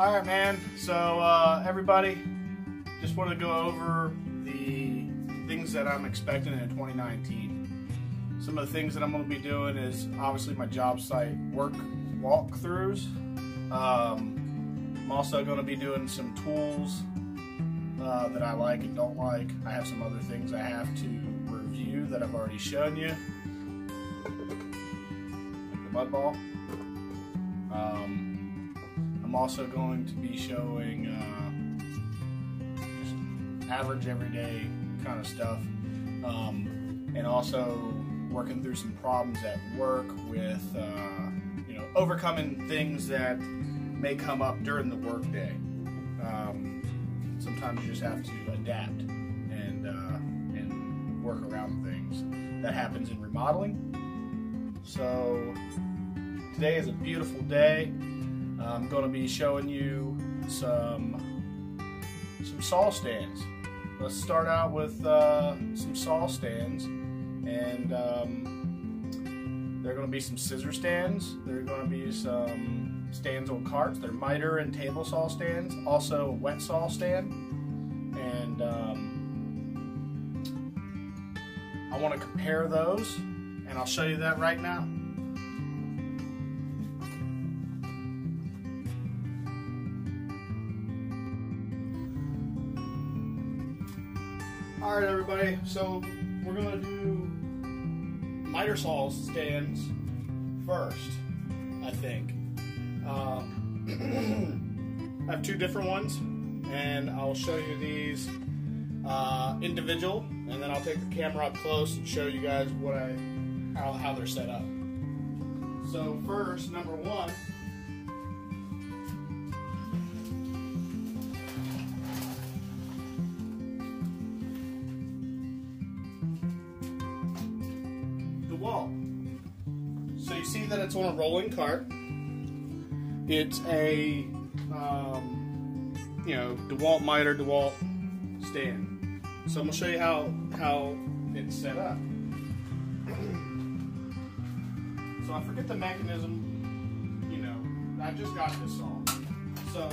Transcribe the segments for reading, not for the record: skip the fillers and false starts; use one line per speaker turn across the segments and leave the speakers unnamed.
Alright, man. So, everybody, just want to go over the things that I'm expecting in 2019. Some of the things that I'm going to be doing is obviously my job site work walkthroughs. I'm also going to be doing some tools that I like and don't like. I have some other things I have to review that I've already shown you. Like the mud ball. I'm also going to be showing just average everyday kind of stuff, and also working through some problems at work with overcoming things that may come up during the workday. Sometimes you just have to adapt and work around things. That happens in remodeling. So today is a beautiful day. I'm going to be showing you some saw stands. Let's start out with some saw stands, and there are going to be some scissor stands. There are going to be some stands on carts. They're miter and table saw stands. Also a wet saw stand. And I want to compare those, and I'll show you that right now. Alright, everybody, so we're going to do miter saw stands first, I think. I have two different ones, and I'll show you these individual, and then I'll take the camera up close and show you guys how they're set up. So first, number one, wall. So you see that it's on a rolling cart. It's a DeWalt miter, DeWalt stand. So I'm gonna show you how it's set up. So I forget the mechanism. I just got this saw. So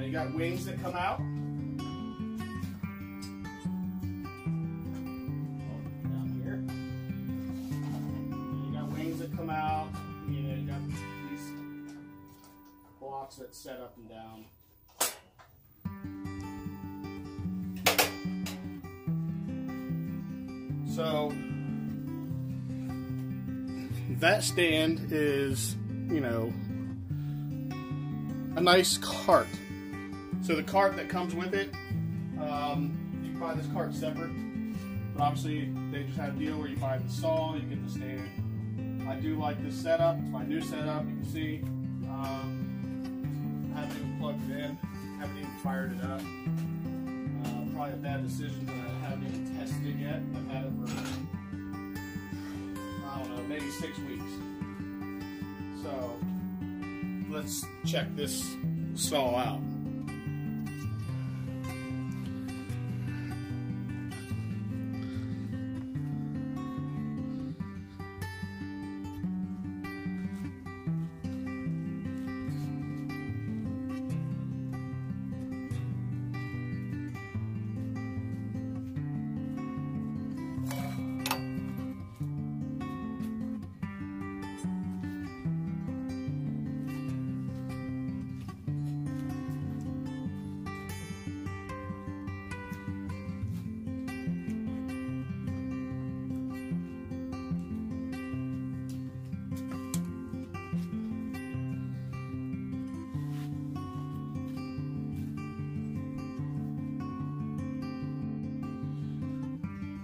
you got wings that come out. Down here. You got wings that come out. You got these blocks that set up and down. So that stand is, a nice cart. So the cart that comes with it, you can buy this cart separate, but obviously they just have a deal where you buy the saw, you get the stand. I do like this setup. It's my new setup. You can see I haven't even plugged it in, haven't even fired it up. Probably a bad decision that I haven't even tested it yet. I've had it for, I don't know, maybe 6 weeks. So let's check this saw out.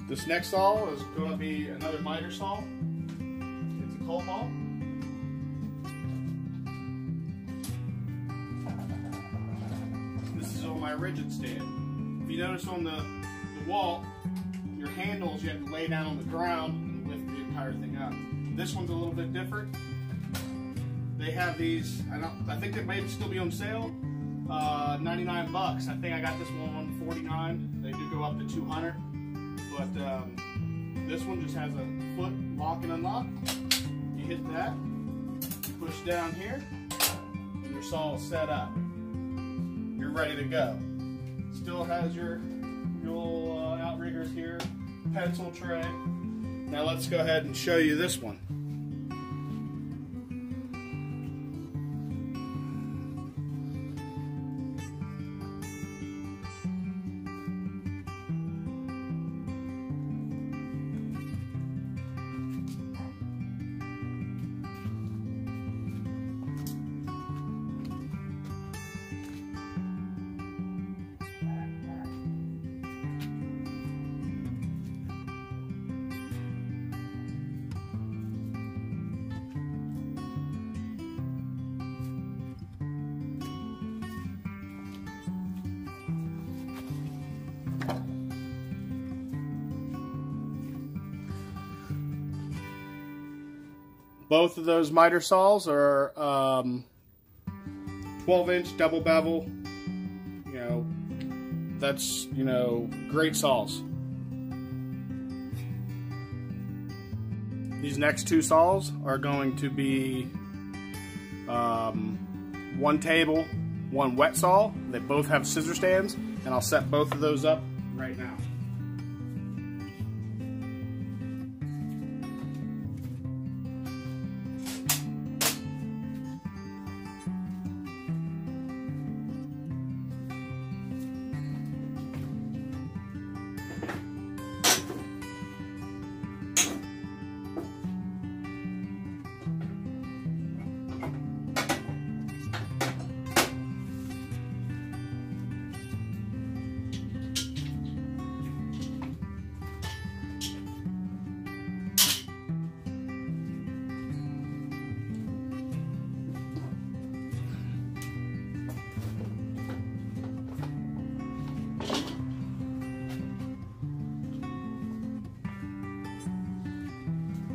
This next saw is going to be another miter saw. It's a Cobalt. This is on my rigid stand. If you notice on the wall, your handles you have to lay down on the ground and lift the entire thing up. This one's a little bit different. They have these, I think they may still be on sale. 99 bucks. I think I got this one $49. They do go up to $200, but this one just has a foot lock and unlock. You hit that, push down here, and your saw is set up. You're ready to go. Still has your little outriggers here, pencil tray. Now let's go ahead and show you this one. Both of those miter saws are 12-inch double bevel. You know, that's, you know, great saws. These next two saws are going to be one table, one wet saw. They both have scissor stands, and I'll set both of those up right now.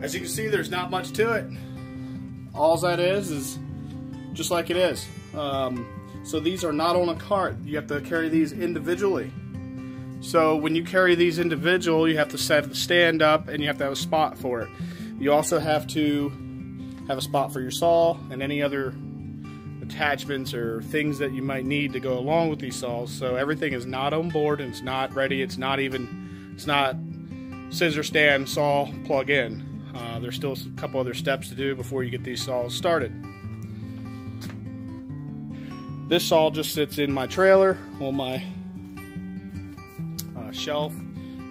As you can see, there's not much to it. All that is just like it is. So these are not on a cart. You have to carry these individually. So when you carry these individual, you have to set the stand up and you have to have a spot for it. You also have to have a spot for your saw and any other attachments or things that you might need to go along with these saws. So everything is not on board and it's not ready. It's not scissor stand, saw, plug in. There's still a couple other steps to do before you get these saws started. This saw just sits in my trailer on my shelf.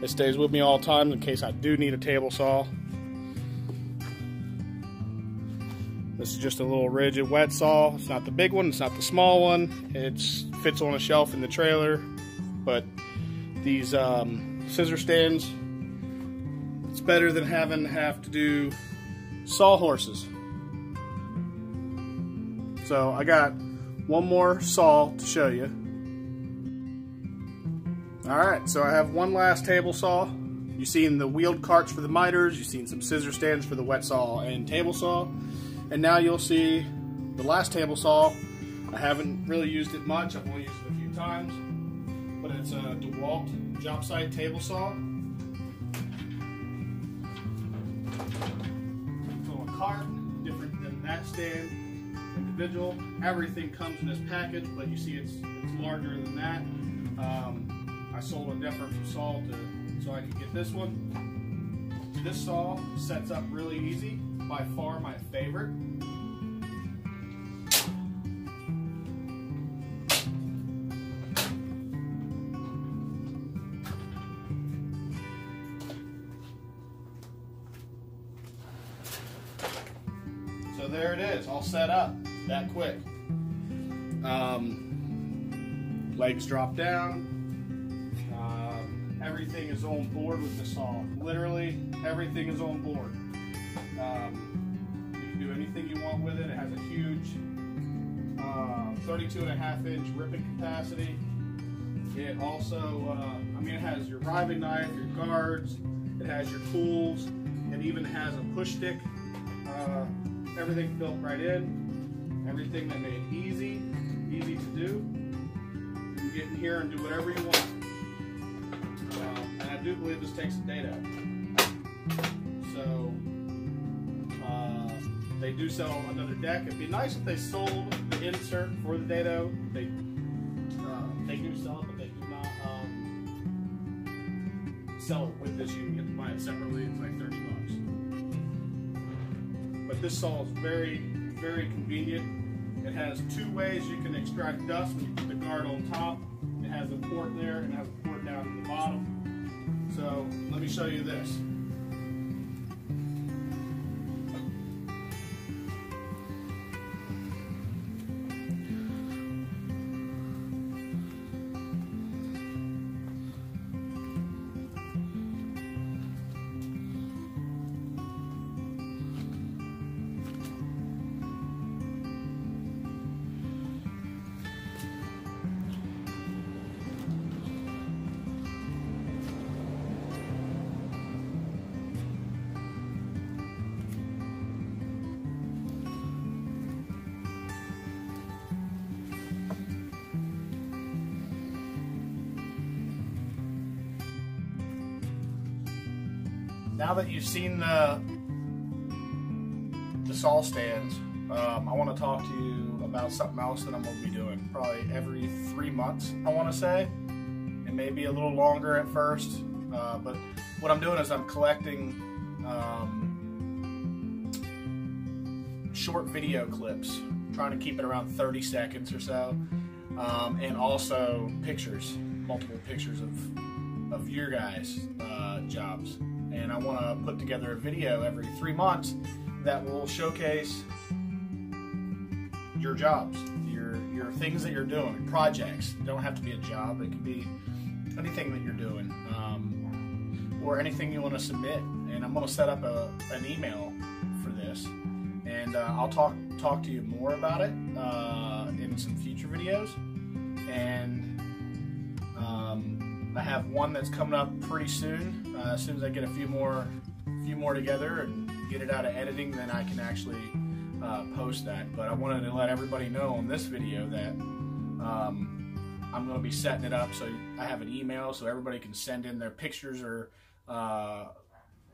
It stays with me all the time in case I do need a table saw. This is just a little rigid wet saw. It's not the big one, it's not the small one. It fits on a shelf in the trailer. But these scissor stands, it's better than having to do saw horses. So I got one more saw to show you. Alright, so I have one last table saw. You've seen the wheeled carts for the miters, you've seen some scissor stands for the wet saw and table saw. And now you'll see the last table saw. I haven't really used it much, I've only used it a few times. But it's a DeWalt job site table saw. Cart, different than that stand, individual. Everything comes in this package, but you see it's larger than that. I sold a different saw so I could get this one. This saw sets up really easy. By far my favorite. So there it is, all set up that quick. Legs drop down. Everything is on board with the saw. Literally, everything is on board. You can do anything you want with it. It has a huge 32.5-inch ripping capacity. It also, it has your riving knife, your guards, it has your tools, it even has a push stick. Everything built right in. Everything that made it easy to do. You can get in here and do whatever you want. do believe this takes the data out. So they do sell another deck. It'd be nice if they sold the insert for the Dado. They do sell it, but they do not sell it with this. You can get to buy it separately. It's like $30. But this saw is very, very convenient. It has two ways you can extract dust when you put the guard on top. It has a port there and it has a port down at the bottom. So let me show you this. Now that you've seen the saw stands, I want to talk to you about something else that I'm going to be doing probably every 3 months, I want to say. It may be a little longer at first, but what I'm doing is I'm collecting short video clips, trying to keep it around 30 seconds or so, and also pictures, multiple pictures of your guys' jobs. And I want to put together a video every 3 months that will showcase your jobs, your things that you're doing, projects. It don't have to be a job. It can be anything that you're doing, or anything you want to submit. And I'm going to set up an email for this, and I'll talk to you more about it in some future videos. And I have one that's coming up pretty soon. As soon as I get a few more together and get it out of editing, then I can actually post that. But I wanted to let everybody know on this video that I'm going to be setting it up so I have an email so everybody can send in their pictures or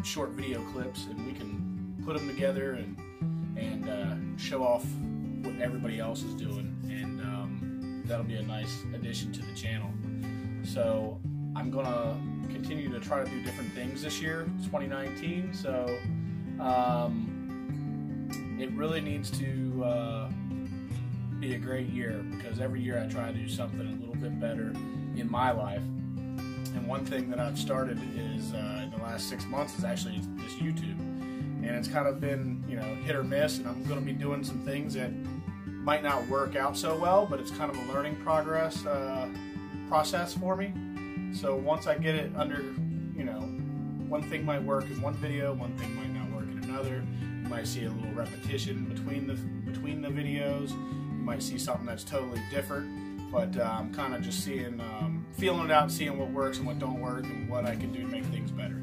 short video clips, and we can put them together and show off what everybody else is doing, and that'll be a nice addition to the channel. So I'm gonna continue to try to do different things this year, 2019. So it really needs to be a great year, because every year I try to do something a little bit better in my life. And one thing that I've started is in the last 6 months is actually this YouTube, and it's kind of been, you know, hit or miss. And I'm going to be doing some things that might not work out so well, but it's kind of a learning process for me. So once I get it under, you know, one thing might work in one video, one thing might not work in another. You might see a little repetition between the videos. You might see something that's totally different. But I'm kind of just seeing, feeling it out, seeing what works and what don't work, and what I can do to make things better.